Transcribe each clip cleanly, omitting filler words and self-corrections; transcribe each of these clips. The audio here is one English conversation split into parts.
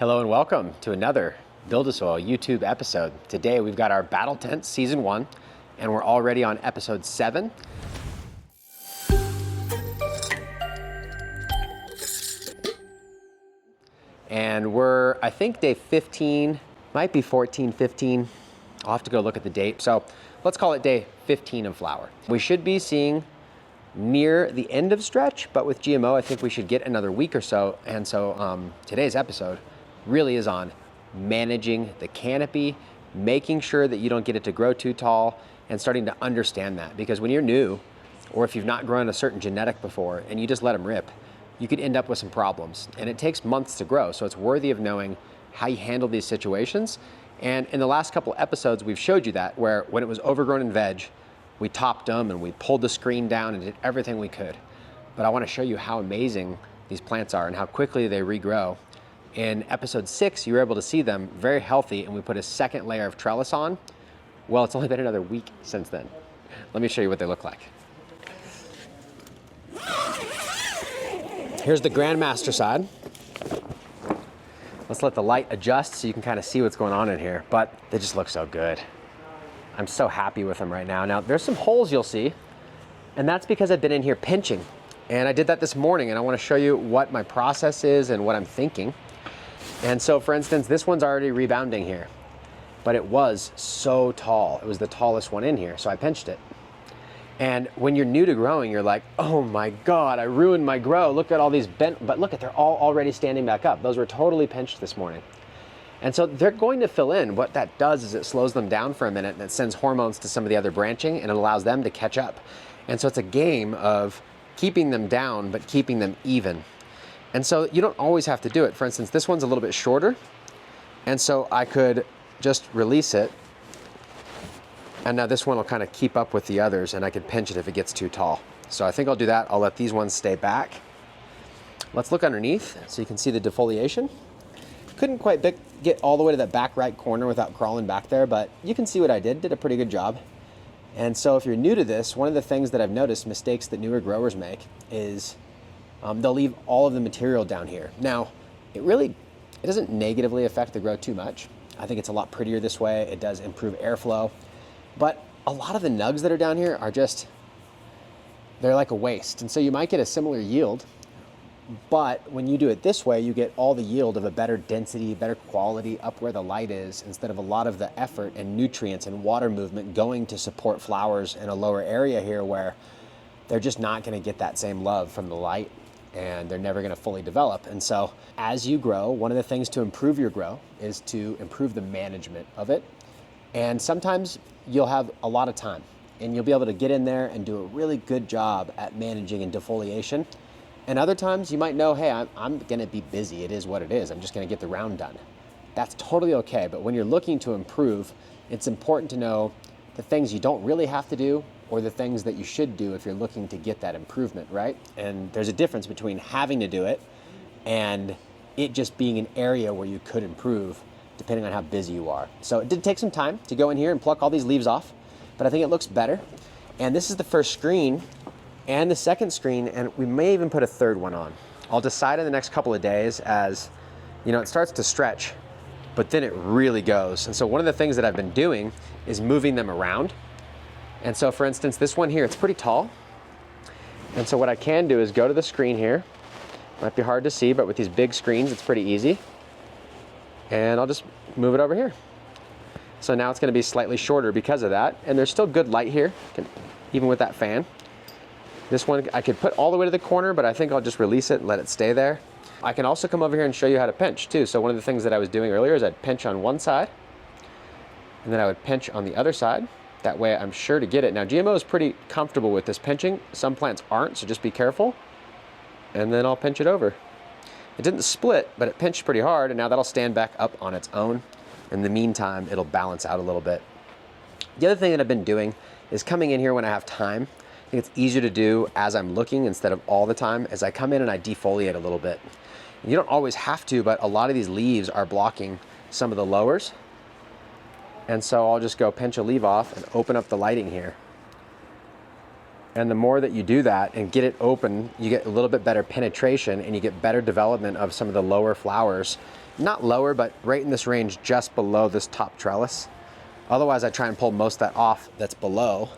Hello and welcome to another BuildASoil YouTube episode. Today we've got our Battle Tent Season 1 and we're already on episode 7. And we're, I think, day 15, might be 14, 15. I'll have to go look at the date. So let's call it day 15 of flower. We should be seeing near the end of stretch, but with GMO, I think we should get another week or so. And so today's episode really is on managing the canopy, making sure that you don't get it to grow too tall, and starting to understand that. Because when you're new, or if you've not grown a certain genetic before and you just let them rip, you could end up with some problems. And it takes months to grow, so it's worthy of knowing how you handle these situations. And in the last couple episodes, we've showed you that, where when it was overgrown in veg, we topped them and we pulled the screen down and did everything we could. But I want to show you how amazing these plants are and how quickly they regrow. In episode 6, you were able to see them very healthy, and we put a second layer of trellis on. Well, it's only been another week since then. Let me show you what they look like. Here's the Grandmaster side. Let's let the light adjust so you can kind of see what's going on in here, but they just look so good. I'm so happy with them right now. Now, there's some holes you'll see, and that's because I've been in here pinching. And I did that this morning, and I want to show you what my process is and what I'm thinking. And so, for instance, this one's already rebounding here, but it was so tall. It was the tallest one in here, so I pinched it. And when you're new to growing, you're like, oh my God, I ruined my grow. Look at all these bent, but look at, they're all already standing back up. Those were totally pinched this morning. And so they're going to fill in. What that does is it slows them down for a minute, and it sends hormones to some of the other branching, and it allows them to catch up. And so it's a game of keeping them down, but keeping them even. And so you don't always have to do it. For instance, this one's a little bit shorter, and so I could just release it, and now this one will kind of keep up with the others, and I could pinch it if it gets too tall. So I think I'll do that. I'll let these ones stay back. Let's look underneath so you can see the defoliation. Couldn't quite get all the way to that back right corner without crawling back there, but you can see what I did a pretty good job. And so if you're new to this, one of the things that I've noticed, mistakes that newer growers make, is they'll leave all of the material down here. Now, it doesn't negatively affect the grow too much. I think it's a lot prettier this way. It does improve airflow. But a lot of the nugs that are down here are they're like a waste. And so you might get a similar yield, but when you do it this way, you get all the yield of a better density, better quality up where the light is, instead of a lot of the effort and nutrients and water movement going to support flowers in a lower area here where they're just not going to get that same love from the light, and they're never going to fully develop. And so as you grow, one of the things to improve your grow is to improve the management of it. And sometimes you'll have a lot of time and you'll be able to get in there and do a really good job at managing and defoliation. And other times you might know, hey, I'm going to be busy. It is what it is. I'm just going to get the round done. That's totally okay. But when you're looking to improve, it's important to know the things you don't really have to do or the things that you should do if you're looking to get that improvement, right? And there's a difference between having to do it and it just being an area where you could improve depending on how busy you are. So it did take some time to go in here and pluck all these leaves off, but I think it looks better. And this is the first screen and the second screen, and we may even put a third one on. I'll decide in the next couple of days as, it starts to stretch, but then it really goes. And so one of the things that I've been doing is moving them around. And so for instance, this one here, it's pretty tall. And so what I can do is go to the screen here. Might be hard to see, but with these big screens, it's pretty easy. And I'll just move it over here. So now it's going to be slightly shorter because of that. And there's still good light here, even with that fan. This one I could put all the way to the corner, but I think I'll just release it and let it stay there. I can also come over here and show you how to pinch too. So one of the things that I was doing earlier is I'd pinch on one side, and then I would pinch on the other side. That way I'm sure to get it. Now GMO is pretty comfortable with this pinching. Some plants aren't, so just be careful. And then I'll pinch it over. It didn't split, but it pinched pretty hard, and now that'll stand back up on its own. In the meantime, it'll balance out a little bit. The other thing that I've been doing is coming in here when I have time. I think it's easier to do as I'm looking instead of all the time, as I come in and I defoliate a little bit. You don't always have to, but a lot of these leaves are blocking some of the lowers. And so I'll just go pinch a leaf off and open up the lighting here. And the more that you do that and get it open, you get a little bit better penetration and you get better development of some of the lower flowers. Not lower, but right in this range just below this top trellis. Otherwise, I try and pull most of that off that's below,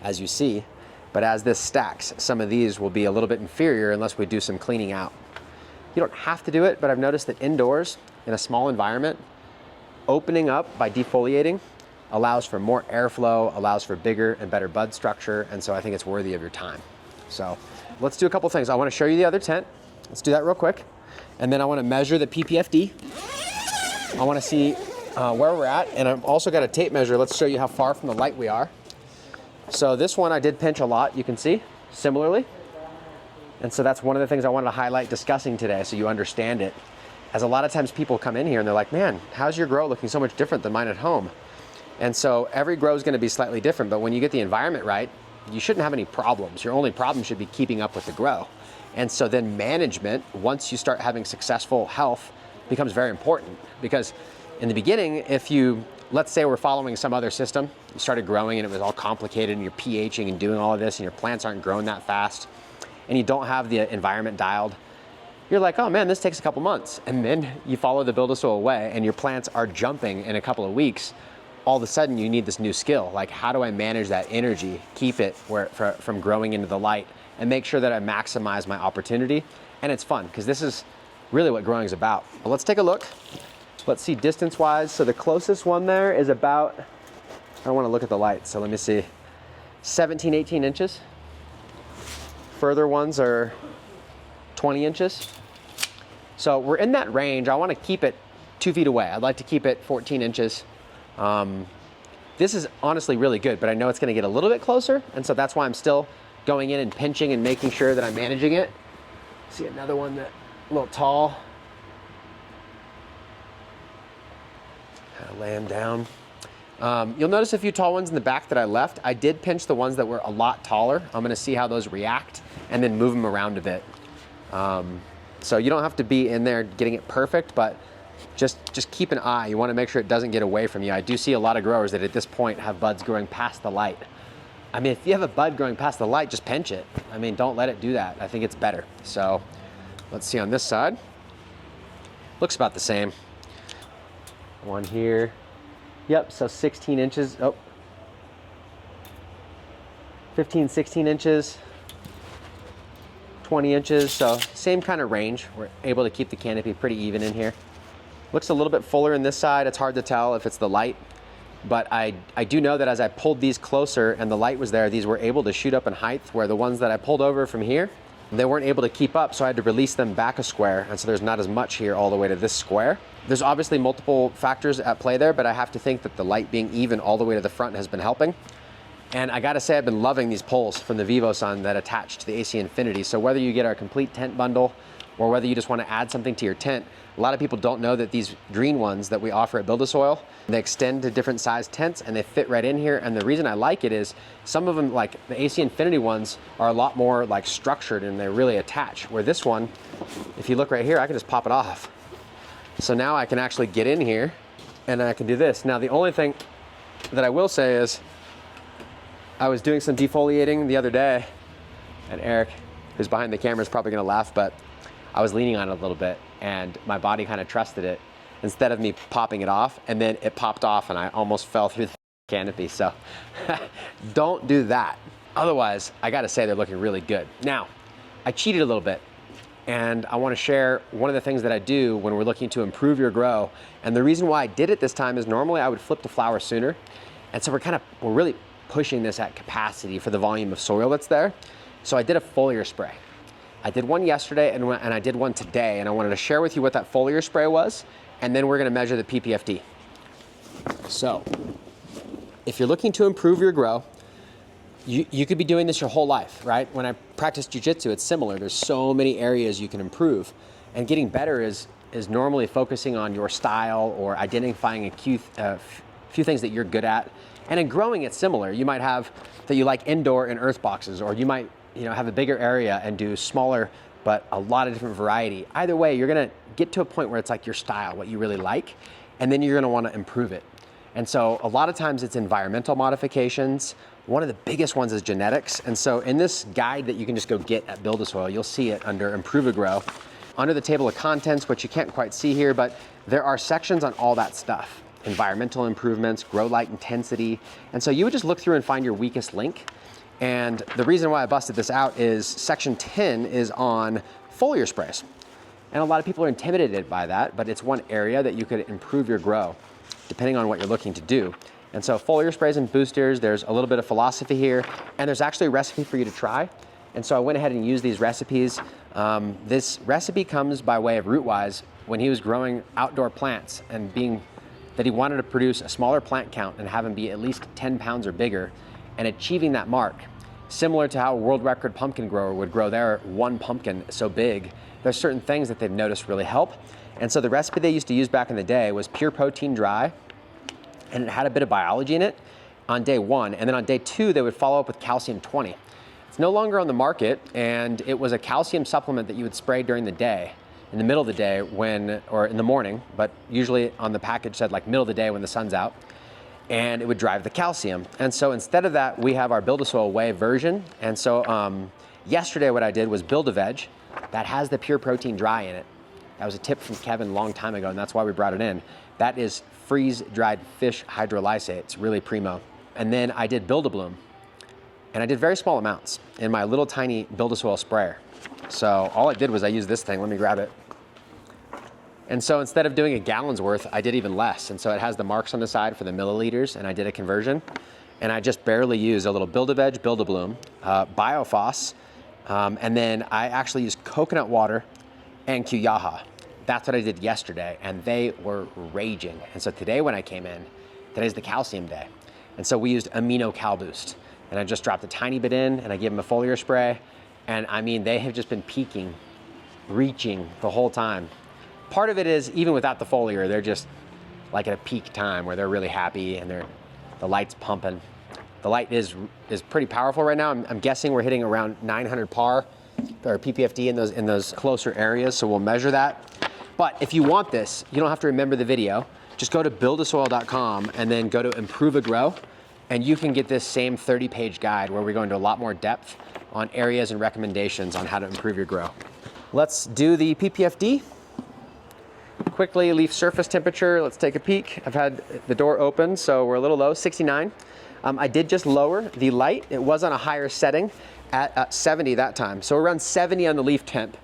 as you see. But as this stacks, some of these will be a little bit inferior unless we do some cleaning out. You don't have to do it, but I've noticed that indoors, in a small environment, opening up by defoliating allows for more airflow, allows for bigger and better bud structure, and so I think it's worthy of your time. So let's do a couple things. I want to show you the other tent. Let's do that real quick. And then I want to measure the PPFD. I want to see where we're at, and I've also got a tape measure. Let's show you how far from the light we are. So this one I did pinch a lot, you can see, similarly. And so that's one of the things I wanted to highlight discussing today so you understand it. As a lot of times people come in here and they're like, man, how's your grow looking so much different than mine at home? And so every grow is going to be slightly different, but when you get the environment right, you shouldn't have any problems. Your only problem should be keeping up with the grow. And so then management, once you start having successful health, becomes very important. Because in the beginning, if you, let's say we're following some other system, you started growing and it was all complicated and you're pHing and doing all of this and your plants aren't growing that fast and you don't have the environment dialed, you're like, oh man, this takes a couple months. And then you follow the BuildASoil way and your plants are jumping in a couple of weeks. All of a sudden you need this new skill. Like, how do I manage that energy, keep it from growing into the light, and make sure that I maximize my opportunity? And it's fun, because this is really what growing is about. Well, let's take a look. Let's see distance-wise. So the closest one there is about, I don't want to look at the light, so let me see, 17, 18 inches. Further ones are 20 inches. So we're in that range. I want to keep it 2 feet away. I'd like to keep it 14 inches. This is honestly really good, but I know it's going to get a little bit closer, and so that's why I'm still going in and pinching and making sure that I'm managing it. See another one that a little tall. Kind of lay them down. You'll notice a few tall ones in the back that I left. I did pinch the ones that were a lot taller. I'm going to see how those react and then move them around a bit. So you don't have to be in there getting it perfect, but just keep an eye. You want to make sure it doesn't get away from you. I do see a lot of growers that at this point have buds growing past the light. I mean, if you have a bud growing past the light, just pinch it. I mean, don't let it do that. I think it's better. So let's see on this side. Looks about the same. One here. Yep, so 16 inches. Oh, 15, 16 inches. 20 inches, so same kind of range. We're able to keep the canopy pretty even in here. Looks a little bit fuller in this side. It's hard to tell if it's the light, but I do know that as I pulled these closer and the light was there, these were able to shoot up in height, where the ones that I pulled over from here, they weren't able to keep up, so I had to release them back a square, and so there's not as much here all the way to this square. There's obviously multiple factors at play there, but I have to think that the light being even all the way to the front has been helping. And I gotta say, I've been loving these poles from the VivoSun that attach to the AC Infinity. So whether you get our complete tent bundle or whether you just wanna add something to your tent, a lot of people don't know that these green ones that we offer at BuildASoil, they extend to different size tents and they fit right in here. And the reason I like it is some of them, like the AC Infinity ones, are a lot more like structured and they really attach. Where this one, if you look right here, I can just pop it off. So now I can actually get in here and I can do this. Now the only thing that I will say is, I was doing some defoliating the other day, and Eric, who's behind the camera, is probably gonna laugh, but I was leaning on it a little bit and my body kind of trusted it instead of me popping it off, and then it popped off and I almost fell through the canopy. So don't do that. Otherwise, I gotta say they're looking really good. Now, I cheated a little bit and I wanna share one of the things that I do when we're looking to improve your grow. And the reason why I did it this time is normally I would flip to flower sooner. And so we're really pushing this at capacity for the volume of soil that's there. So I did a foliar spray. I did one yesterday and I did one today, and I wanted to share with you what that foliar spray was, and then we're gonna measure the PPFD. So, if you're looking to improve your grow, you could be doing this your whole life, right? When I practice jujitsu, it's similar. There's so many areas you can improve, and getting better is normally focusing on your style or identifying a few things that you're good at. And in growing, it's similar. You might have that you like indoor and earth boxes, or you might have a bigger area and do smaller, but a lot of different variety. Either way, you're gonna get to a point where it's like your style, what you really like, and then you're gonna wanna improve it. And so a lot of times it's environmental modifications. One of the biggest ones is genetics. And so in this guide that you can just go get at BuildASoil, you'll see it under Improve a Grow. Under the table of contents, which you can't quite see here, but there are sections on all that stuff. Environmental improvements, grow light intensity. And so you would just look through and find your weakest link. And the reason why I busted this out is section 10 is on foliar sprays. And a lot of people are intimidated by that, but it's one area that you could improve your grow depending on what you're looking to do. And so foliar sprays and boosters, there's a little bit of philosophy here, and there's actually a recipe for you to try. And so I went ahead and used these recipes. This recipe comes by way of Rootwise when he was growing outdoor plants and that he wanted to produce a smaller plant count and have them be at least 10 pounds or bigger and achieving that mark. Similar to how a world record pumpkin grower would grow their one pumpkin so big, there's certain things that they've noticed really help. And so the recipe they used to use back in the day was pure protein dry, and it had a bit of biology in it on day 1. And then on day 2, they would follow up with calcium 20. It's no longer on the market, and it was a calcium supplement that you would spray during the day, in the middle of the day or in the morning, but usually on the package said like middle of the day when the sun's out, and it would drive the calcium. And so instead of that, we have our BuildASoil Whey version. And so yesterday what I did was build a veg that has the pure protein dry in it. That was a tip from Kevin a long time ago, and that's why we brought it in. That is freeze-dried fish hydrolysate. It's really primo. And then I did Build-A-Bloom, and I did very small amounts in my little tiny BuildASoil sprayer. So all I did was I used this thing. Let me grab it. And so instead of doing a gallon's worth, I did even less. And so it has the marks on the side for the milliliters, and I did a conversion. And I just barely used a little Build-A-Veg, Build-A-Bloom, Biophos, and then I actually used coconut water and Kuyaha. That's what I did yesterday, and they were raging. And so today when I came in, today's the calcium day. And so we used Amino Cal Boost. And I just dropped a tiny bit in, and I gave them a foliar spray. And I mean, they have just been peaking, reaching the whole time. Part of it is, even without the foliar, they're just like at a peak time where they're really happy and the light's pumping. The light is pretty powerful right now. I'm guessing we're hitting around 900 par or PPFD in those closer areas, so we'll measure that. But if you want this, you don't have to remember the video. Just go to buildasoil.com and then go to Improve a Grow, and you can get this same 30-page guide where we go into a lot more depth on areas and recommendations on how to improve your grow. Let's do the PPFD. Quickly, leaf surface temperature, let's take a peek. I've had the door open, so we're a little low, 69. I did just lower the light. It was on a higher setting at 70 that time. So around 70 on the leaf temp.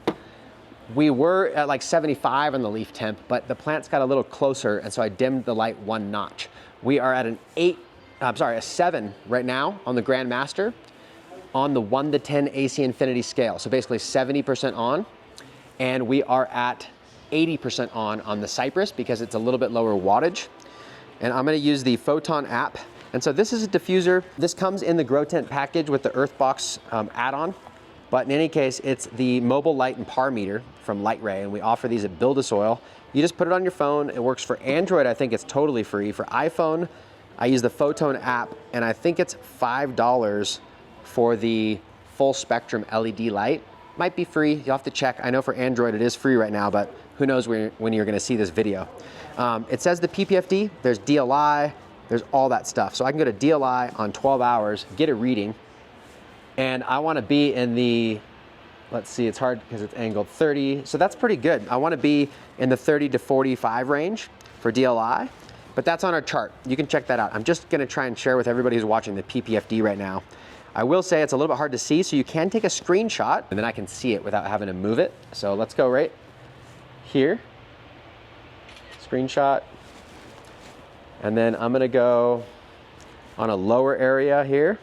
We were at like 75 on the leaf temp, but the plants got a little closer, and so I dimmed the light 1 notch. We are at a 7 right now on the Grandmaster on the 1 to 10 AC Infinity scale. So basically 70% on, and we are at 80% on the Cypress because it's a little bit lower wattage. And I'm gonna use the Photon app. And so this is a diffuser. This comes in the Grow Tent package with the Earthbox add-on. But in any case, it's the mobile light and par meter from LightRay, and we offer these at BuildASoil. You just put it on your phone. It works for Android. I think it's totally free. For iPhone, I use the Photon app, and I think it's $5 for the full spectrum LED light. Might be free. You'll have to check. I know for Android it is free right now, but who knows when you're going to see this video. It says the PPFD. There's DLI. There's all that stuff. So I can go to DLI on 12 hours, get a reading, and I want to be in the, let's see, it's hard because it's angled 30. So that's pretty good. I want to be in the 30 to 45 range for DLI, but that's on our chart. You can check that out. I'm just going to try and share with everybody who's watching the PPFD right now. I will say it's a little bit hard to see, so you can take a screenshot and then I can see it without having to move it. So let's go right here, screenshot. And then I'm going to go on a lower area here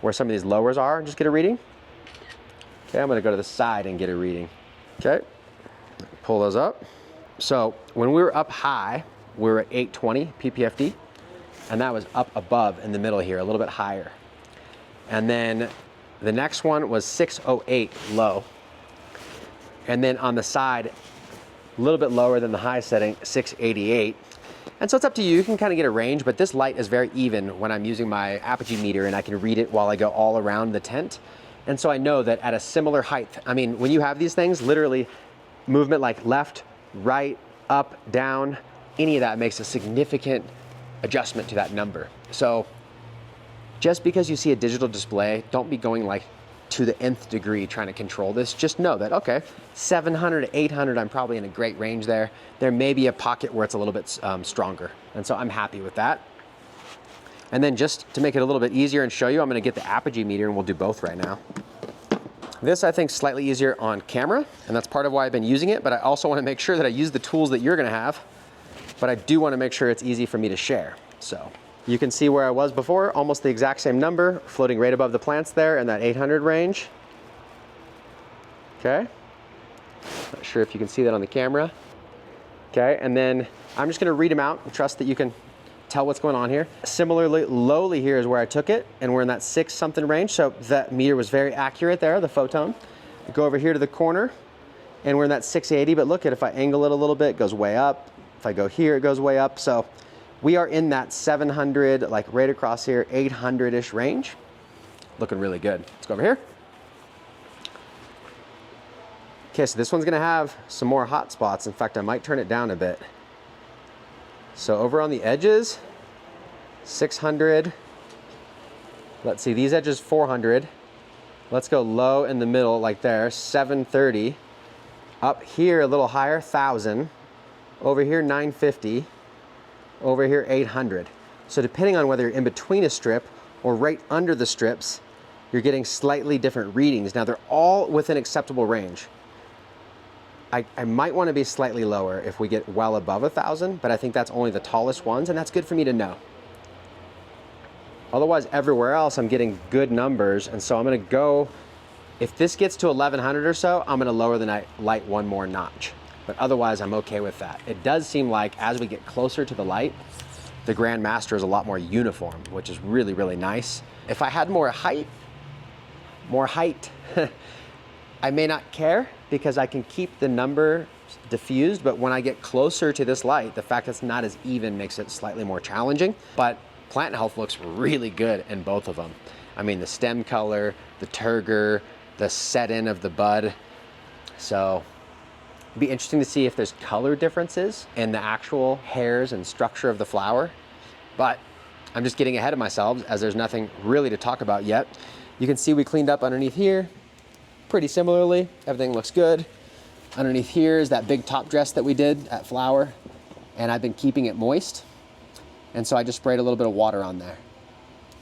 where some of these lowers are and just get a reading. Okay, I'm gonna go to the side and get a reading. Okay, pull those up. So when we were up high, we were at 820 PPFD, and that was up above in the middle here, a little bit higher. And then the next one was 608 low. And then on the side, a little bit lower than the high setting, 688. And so it's up to you. You can kind of get a range, but this light is very even when I'm using my apogee meter, and I can read it while I go all around the tent. And so I know that at a similar height, I mean, when you have these things, literally movement like left, right, up, down, any of that makes a significant adjustment to that number. So just because you see a digital display, don't be going like to the nth degree trying to control this. Just know that, okay, 700 to 800, I'm probably in a great range there. There may be a pocket where it's a little bit stronger. And so I'm happy with that. And then just to make it a little bit easier and show you, I'm gonna get the apogee meter and we'll do both right now. This I think is slightly easier on camera, and that's part of why I've been using it, but I also wanna make sure that I use the tools that you're gonna have, but I do wanna make sure it's easy for me to share. So you can see where I was before, almost the exact same number, floating right above the plants there in that 800 range. Okay, not sure if you can see that on the camera. Okay, and then I'm just gonna read them out and trust that you can tell what's going on here. Similarly, lowly here is where I took it, and we're in that 6 something range, so that meter was very accurate there, the photon. I go over here to the corner, and we're in that 680, but look at, if I angle it a little bit, it goes way up. If I go here, it goes way up. So we are in that 700, like right across here, 800-ish range. Looking really good. Let's go over here. Okay, so this one's gonna have some more hot spots. In fact, I might turn it down a bit. So over on the edges, 600. Let's see, these edges 400. Let's go low in the middle, like there, 730. Up here, a little higher, 1,000. Over here, 950. Over here, 800. So depending on whether you're in between a strip or right under the strips, you're getting slightly different readings. Now, they're all within acceptable range. I might want to be slightly lower if we get well above 1,000, but I think that's only the tallest ones, and that's good for me to know. Otherwise, everywhere else, I'm getting good numbers, and so I'm going to go, if this gets to 1,100 or so, I'm going to lower the light one more notch. But otherwise, I'm okay with that. It does seem like as we get closer to the light, the Grand Master is a lot more uniform, which is really, really nice. If I had more height, I may not care because I can keep the number diffused, but when I get closer to this light, the fact that it's not as even makes it slightly more challenging. But plant health looks really good in both of them. I mean, the stem color, the turgor, the set in of the bud. So it'd be interesting to see if there's color differences in the actual hairs and structure of the flower. But I'm just getting ahead of myself as there's nothing really to talk about yet. You can see we cleaned up underneath here pretty similarly. Everything looks good. Underneath here is that big top dress that we did at flower, and I've been keeping it moist. And so I just sprayed a little bit of water on there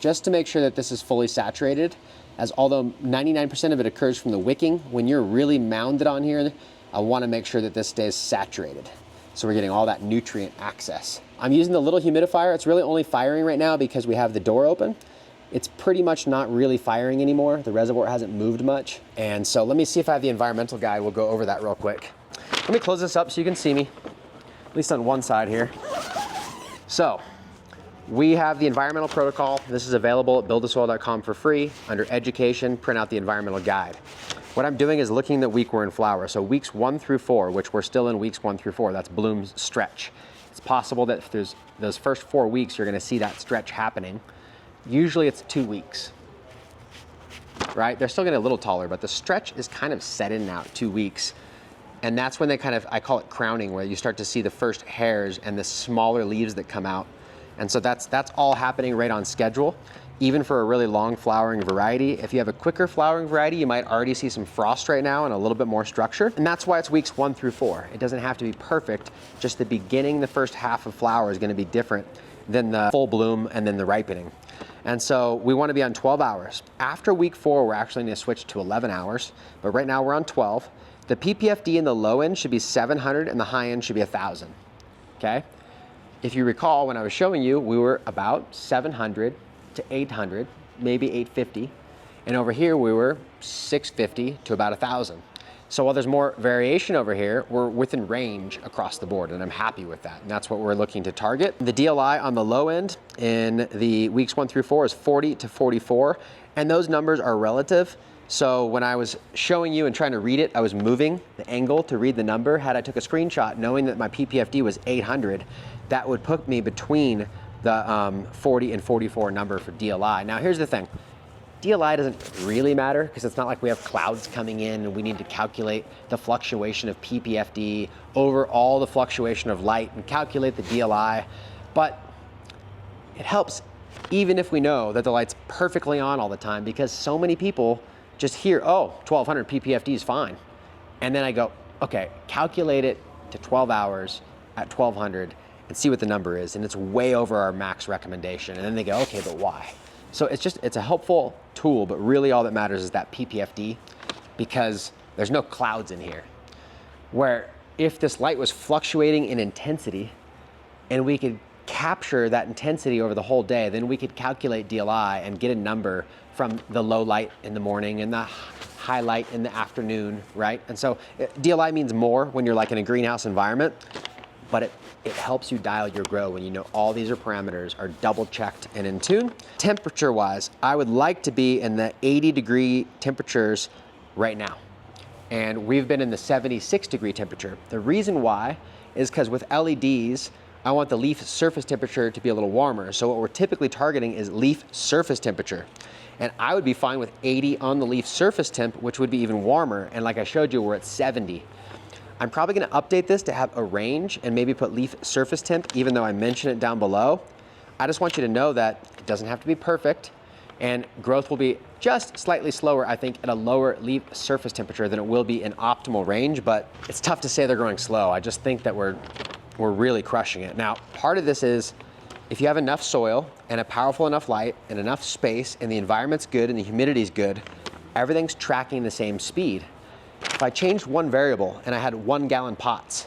just to make sure that this is fully saturated, as although 99% of it occurs from the wicking, when you're really mounded on here, I want to make sure that this stays saturated. So we're getting all that nutrient access. I'm using the little humidifier. It's really only firing right now because we have the door open. It's pretty much not really firing anymore. The reservoir hasn't moved much. And so let me see if I have the environmental guide. We'll go over that real quick. Let me close this up so you can see me, at least on one side here. So we have the environmental protocol. This is available at BuildASoil.com for free. Under education, print out the environmental guide. What I'm doing is looking at the week we're in flower. So weeks 1 through 4, which we're still in weeks 1 through 4, that's bloom stretch. It's possible that if there's those first 4 weeks, you're gonna see that stretch happening. Usually it's 2 weeks, right? They're still getting a little taller, but the stretch is kind of set in now at 2 weeks. And that's when they kind of, I call it crowning, where you start to see the first hairs and the smaller leaves that come out. And so that's all happening right on schedule. Even for a really long flowering variety. If you have a quicker flowering variety, you might already see some frost right now and a little bit more structure. And that's why it's weeks 1 through 4. It doesn't have to be perfect. Just the beginning, the first half of flower is gonna be different than the full bloom and then the ripening. And so we want to be on 12 hours. After week 4, we're actually going to switch to 11 hours, but right now we're on 12. The PPFD in the low end should be 700 and the high end should be 1,000, okay? If you recall, when I was showing you, we were about 700 to 800, maybe 850. And over here, we were 650 to about 1,000. So while there's more variation over here, we're within range across the board, and I'm happy with that. And that's what we're looking to target. The DLI on the low end in the weeks 1 through 4 is 40 to 44, and those numbers are relative. So when I was showing you and trying to read it, I was moving the angle to read the number. Had I took a screenshot knowing that my PPFD was 800, that would put me between the 40 and 44 number for DLI. Now here's the thing. DLI doesn't really matter because it's not like we have clouds coming in and we need to calculate the fluctuation of PPFD over all the fluctuation of light and calculate the DLI. But it helps even if we know that the light's perfectly on all the time, because so many people just hear, oh, 1200 ppfd is fine. And then I go, okay, calculate it to 12 hours at 1200 and see what the number is. And it's way over our max recommendation. And then they go, okay, but why? So it's a helpful tool, but really all that matters is that ppfd, because there's no clouds in here. Where if this light was fluctuating in intensity and we could capture that intensity over the whole day, then we could calculate DLI and get a number from the low light in the morning and the high light in the afternoon, right? And so DLI means more when you're like in a greenhouse environment, but it helps you dial your grow when you know all these parameters are double checked and in tune. Temperature wise, I would like to be in the 80-degree temperatures right now. And we've been in the 76-degree temperature. The reason why is because with LEDs, I want the leaf surface temperature to be a little warmer. So what we're typically targeting is leaf surface temperature. And I would be fine with 80 on the leaf surface temp, which would be even warmer. And like I showed you, we're at 70. I'm probably gonna update this to have a range and maybe put leaf surface temp, even though I mention it down below. I just want you to know that it doesn't have to be perfect, and growth will be just slightly slower, I think, at a lower leaf surface temperature than it will be in optimal range, but it's tough to say they're growing slow. I just think that we're really crushing it. Now, part of this is if you have enough soil and a powerful enough light and enough space and the environment's good and the humidity's good, everything's tracking the same speed. If I changed one variable and I had 1-gallon pots,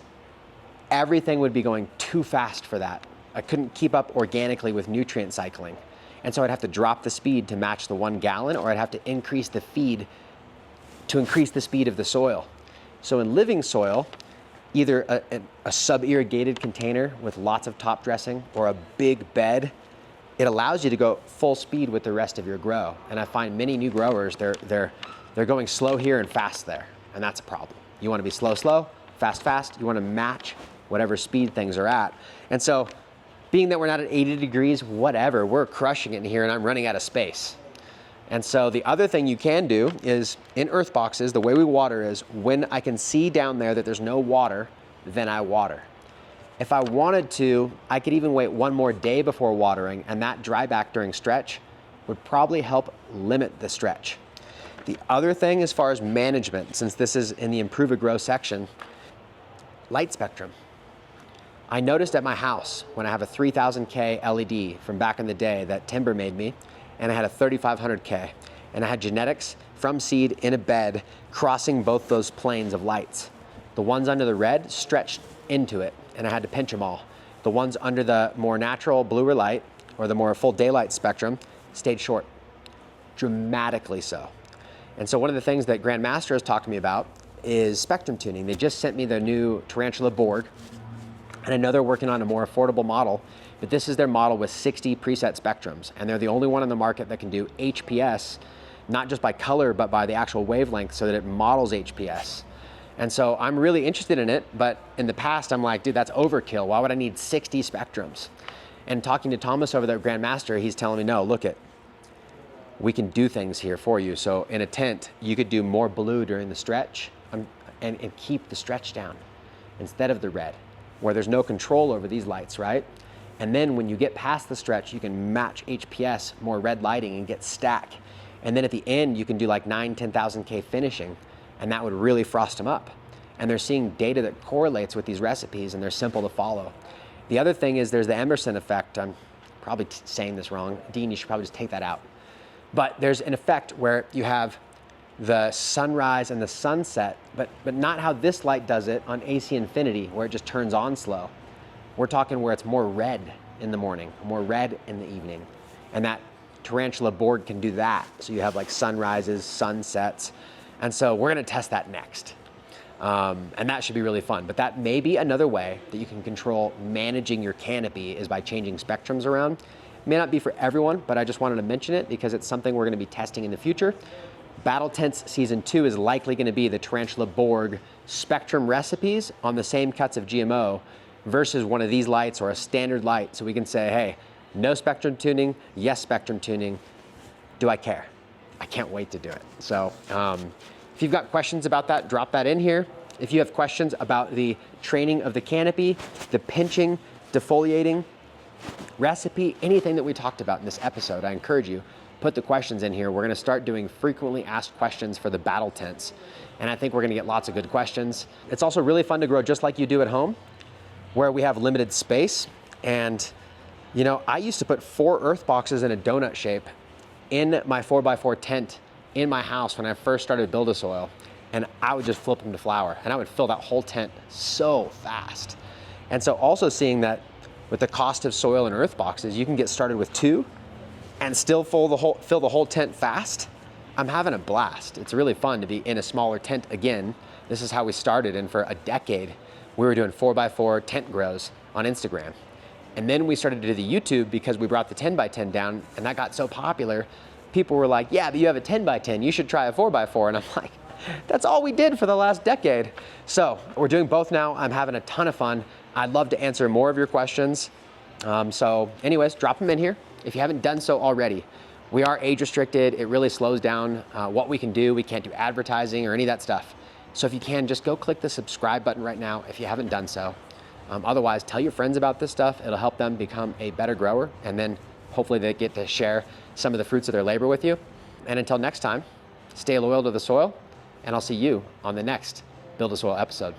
everything would be going too fast for that. I couldn't keep up organically with nutrient cycling. And so I'd have to drop the speed to match the 1 gallon, or I'd have to increase the feed to increase the speed of the soil. So in living soil, either a sub-irrigated container with lots of top dressing or a big bed, it allows you to go full speed with the rest of your grow. And I find many new growers, they're going slow here and fast there, and that's a problem. You want to be slow, slow, fast, fast. You want to match whatever speed things are at. And so being that we're not at 80 degrees, whatever, we're crushing it in here and I'm running out of space. And so the other thing you can do is in earth boxes, the way we water is when I can see down there that there's no water, then I water. If I wanted to, I could even wait one more day before watering, and that dry back during stretch would probably help limit the stretch. The other thing as far as management, since this is in the Improve a Grow section, light spectrum. I noticed at my house when I have a 3000K LED from back in the day that Timber made me, and I had a 3500K, and I had genetics from seed in a bed crossing both those planes of lights. The ones under the red stretched into it, and I had to pinch them all. The ones under the more natural bluer light, or the more full daylight spectrum, stayed short, dramatically so. And so one of the things that Grandmaster has talked to me about is spectrum tuning. They just sent me their new tarantula board, and I know they're working on a more affordable model, but this is their model with 60 preset spectrums, and they're the only one on the market that can do HPS, not just by color, but by the actual wavelength, so that it models HPS. And so I'm really interested in it, but in the past I'm like, dude, that's overkill. Why would I need 60 spectrums? And talking to Thomas over there at Grandmaster, he's telling me, no, look it, we can do things here for you. So in a tent, you could do more blue during the stretch and keep the stretch down instead of the red, where there's no control over these lights, right? And then when you get past the stretch, you can match HPS, more red lighting, and get stack. And then at the end, you can do like 10,000K finishing, and that would really frost them up. And they're seeing data that correlates with these recipes, and they're simple to follow. The other thing is there's the Emerson effect. I'm probably saying this wrong. Dean, you should probably just take that out. But there's an effect where you have the sunrise and the sunset, but not how this light does it on AC Infinity, where it just turns on slow. We're talking where it's more red in the morning, more red in the evening. And that tarantula board can do that. So you have like sunrises, sunsets. And so we're gonna test that next. And that should be really fun. But that may be another way that you can control managing your canopy is by changing spectrums around. It may not be for everyone, but I just wanted to mention it because it's something we're gonna be testing in the future. Battle Tents Season 2 is likely gonna be the Tarantula Borg spectrum recipes on the same cuts of GMO versus one of these lights or a standard light. So we can say, hey, no spectrum tuning, yes spectrum tuning. Do I care? I can't wait to do it. So if you've got questions about that, drop that in here. If you have questions about the training of the canopy, the pinching, defoliating, recipe, anything that we talked about in this episode, I encourage you, put the questions in here. We're gonna start doing frequently asked questions for the battle tents. And I think we're gonna get lots of good questions. It's also really fun to grow just like you do at home, where we have limited space. And you know, I used to put 4 earth boxes in a donut shape in my 4x4 tent in my house when I first started BuildASoil, and I would just flip them to flower, and I would fill that whole tent so fast. And so also seeing that with the cost of soil and earth boxes, you can get started with 2 and still fill the whole tent fast. I'm having a blast. It's really fun to be in a smaller tent again. This is how we started, and for a decade, we were doing 4x4 tent grows on Instagram. And then we started to do the YouTube because we brought the 10x10 down, and that got so popular. People were like, yeah, but you have a 10x10, you should try a 4x4. And I'm like, that's all we did for the last decade. So we're doing both now. I'm having a ton of fun. I'd love to answer more of your questions. So anyways, drop them in here if you haven't done so already. We are age restricted. It really slows down what we can do. We can't do advertising or any of that stuff. So if you can, just go click the subscribe button right now if you haven't done so. Otherwise, tell your friends about this stuff. It'll help them become a better grower, and then hopefully they get to share some of the fruits of their labor with you. And until next time, stay loyal to the soil, and I'll see you on the next BuildASoil episode.